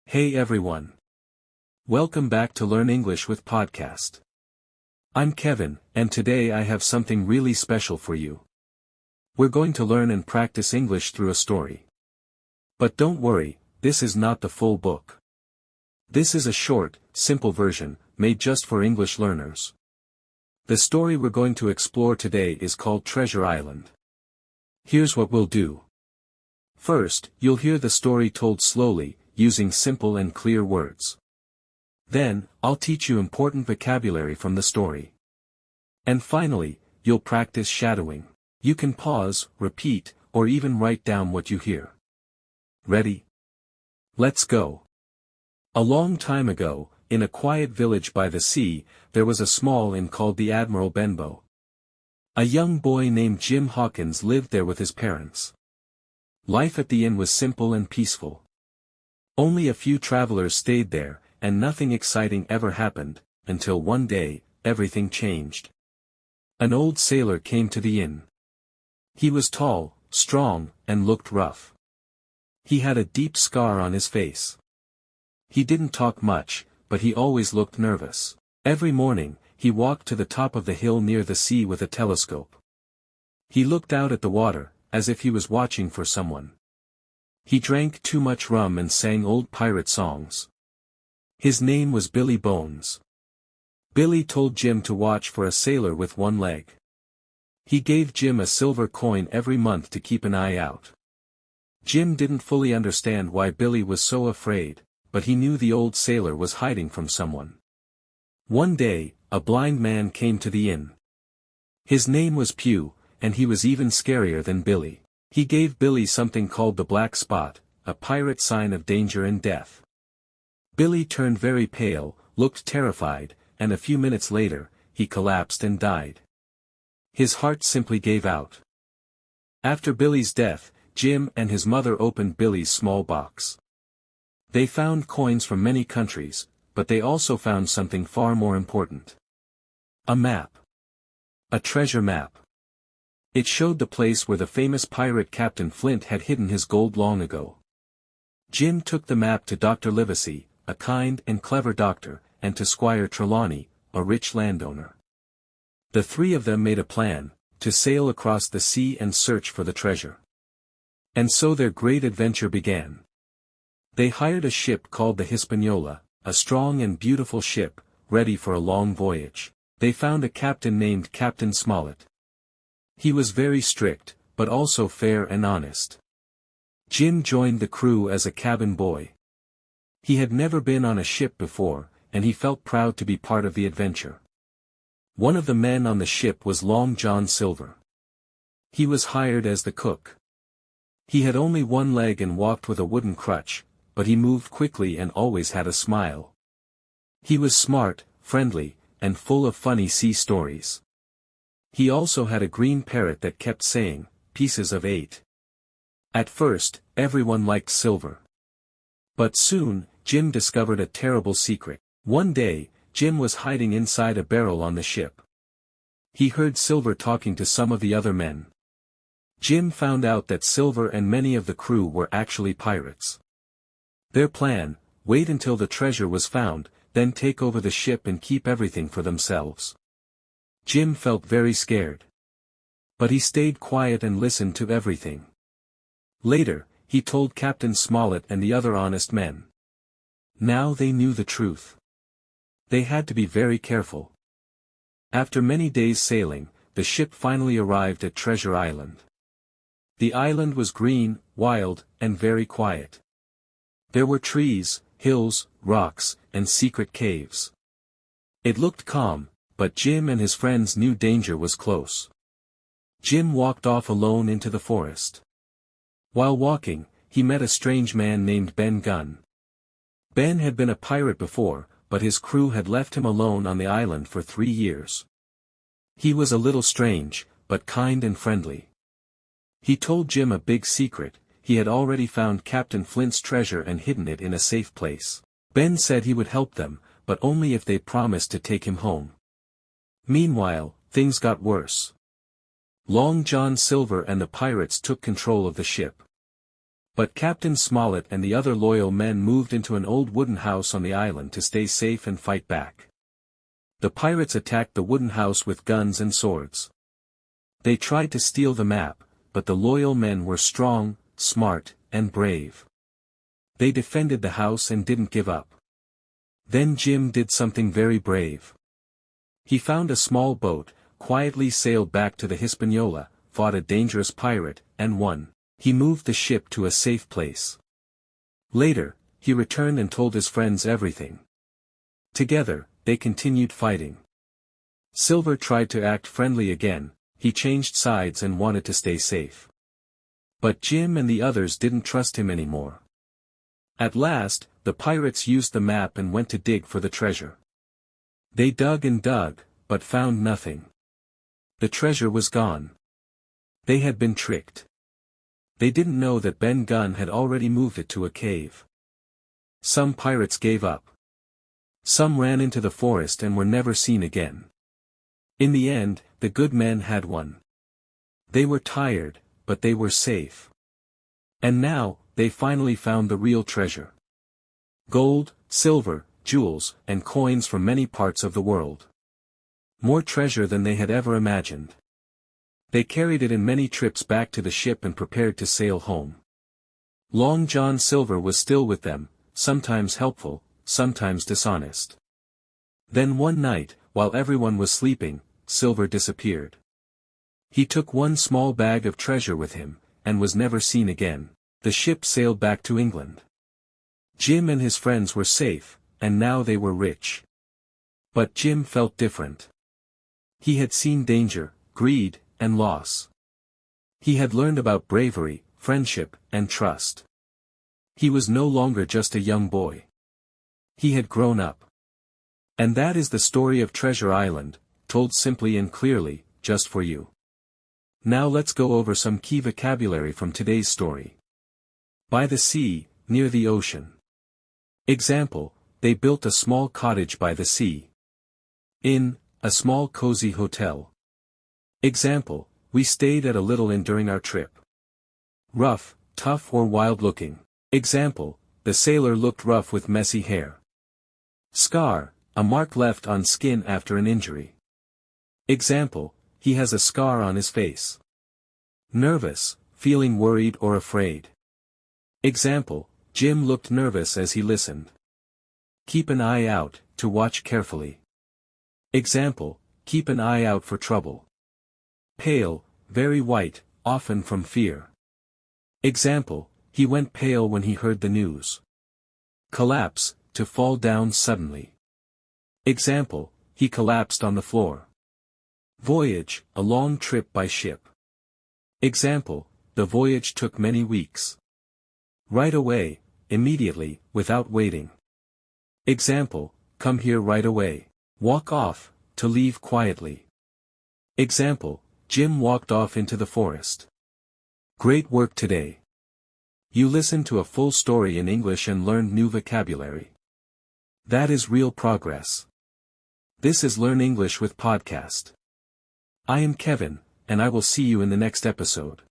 Hey everyone. Welcome back to Learn English with Podcast. I'm Kevin, and today I have something really special for you. We're going to learn and practice English through a story. But don't worry, this is not the full book. This is a short, simple version, made just for English learners. The story we're going to explore today is called Treasure Island. Here's what we'll do. First, you'll hear the story told slowly, using simple and clear words. Then, I'll teach you important vocabulary from the story. And finally, you'll practice shadowing. You can pause, repeat, or even write down what you hear. Ready? Let's go. A long time ago, in a quiet village by the sea, there was a small inn called the Admiral Benbow. A young boy named Jim Hawkins lived there with his parents. Life at the inn was simple and peaceful. Only a few travelers stayed there, and nothing exciting ever happened, until one day, everything changed. An old sailor came to the inn. He was tall, strong, and looked rough. He had a deep scar on his face. He didn't talk much, but he always looked nervous. Every morning, he walked to the top of the hill near the sea with a telescope. He looked out at the water, as if he was watching for someone. He drank too much rum and sang old pirate songs. His name was Billy Bones. Billy told Jim to watch for a sailor with one leg. He gave Jim a silver coin every month to keep an eye out. Jim didn't fully understand why Billy was so afraid, but he knew the old sailor was hiding from someone. One day, a blind man came to the inn. His name was Pew, and he was even scarier than Billy. He gave Billy something called the black spot, a pirate sign of danger and death. Billy turned very pale, looked terrified, and a few minutes later, he collapsed and died. His heart simply gave out. After Billy's death, Jim and his mother opened Billy's small box. They found coins from many countries, but they also found something far more important. A map. A treasure map. It showed the place where the famous pirate Captain Flint had hidden his gold long ago. Jim took the map to Dr. Livesey, a kind and clever doctor, and to Squire Trelawney, a rich landowner. The three of them made a plan, to sail across the sea and search for the treasure. And so their great adventure began. They hired a ship called the Hispaniola, a strong and beautiful ship, ready for a long voyage. They found a captain named Captain Smollett. He was very strict, but also fair and honest. Jim joined the crew as a cabin boy. He had never been on a ship before, and he felt proud to be part of the adventure. One of the men on the ship was Long John Silver. He was hired as the cook. He had only one leg and walked with a wooden crutch, but he moved quickly and always had a smile. He was smart, friendly, and full of funny sea stories. He also had a green parrot that kept saying, "Pieces of 8." At first, everyone liked Silver. But soon, Jim discovered a terrible secret. One day, Jim was hiding inside a barrel on the ship. He heard Silver talking to some of the other men. Jim found out that Silver and many of the crew were actually pirates. Their plan: wait until the treasure was found, then take over the ship and keep everything for themselves. Jim felt very scared. But he stayed quiet and listened to everything. Later, he told Captain Smollett and the other honest men. Now they knew the truth. They had to be very careful. After many days sailing, the ship finally arrived at Treasure Island. The island was green, wild, and very quiet. There were trees, hills, rocks, and secret caves. It looked calm, but Jim and his friends knew danger was close. Jim walked off alone into the forest. While walking, he met a strange man named Ben Gunn. Ben had been a pirate before, but his crew had left him alone on the island for 3 years. He was a little strange, but kind and friendly. He told Jim a big secret: he had already found Captain Flint's treasure and hidden it in a safe place. Ben said he would help them, but only if they promised to take him home. Meanwhile, things got worse. Long John Silver and the pirates took control of the ship. But Captain Smollett and the other loyal men moved into an old wooden house on the island to stay safe and fight back. The pirates attacked the wooden house with guns and swords. They tried to steal the map, but the loyal men were strong, smart, and brave. They defended the house and didn't give up. Then Jim did something very brave. He found a small boat, quietly sailed back to the Hispaniola, fought a dangerous pirate, and won. He moved the ship to a safe place. Later, he returned and told his friends everything. Together, they continued fighting. Silver tried to act friendly again, he changed sides and wanted to stay safe. But Jim and the others didn't trust him anymore. At last, the pirates used the map and went to dig for the treasure. They dug and dug, but found nothing. The treasure was gone. They had been tricked. They didn't know that Ben Gunn had already moved it to a cave. Some pirates gave up. Some ran into the forest and were never seen again. In the end, the good men had won. They were tired, but they were safe. And now, they finally found the real treasure. Gold, silver, jewels, and coins from many parts of the world. More treasure than they had ever imagined. They carried it in many trips back to the ship and prepared to sail home. Long John Silver was still with them, sometimes helpful, sometimes dishonest. Then one night, while everyone was sleeping, Silver disappeared. He took one small bag of treasure with him, and was never seen again. The ship sailed back to England. Jim and his friends were safe, and now they were rich. But Jim felt different. He had seen danger, greed, and loss. He had learned about bravery, friendship, and trust. He was no longer just a young boy. He had grown up. And that is the story of Treasure Island, told simply and clearly, just for you. Now let's go over some key vocabulary from today's story. By the sea, near the ocean. Example, they built a small cottage by the sea. In, a small cozy hotel. Example, we stayed at a little inn during our trip. Rough, tough or wild-looking. Example, the sailor looked rough with messy hair. Scar, a mark left on skin after an injury. Example, he has a scar on his face. Nervous, feeling worried or afraid. Example, Jim looked nervous as he listened. Keep an eye out, to watch carefully. Example, keep an eye out for trouble. Pale, very white, often from fear. Example, he went pale when he heard the news. Collapse, to fall down suddenly. Example, he collapsed on the floor. Voyage, a long trip by ship. Example, the voyage took many weeks. Right away, immediately, without waiting. Example, come here right away. Walk off, to leave quietly. Example, Jim walked off into the forest. Great work today. You listened to a full story in English and learned new vocabulary. That is real progress. This is Learn English with Podcast. I am Kevin, and I will see you in the next episode.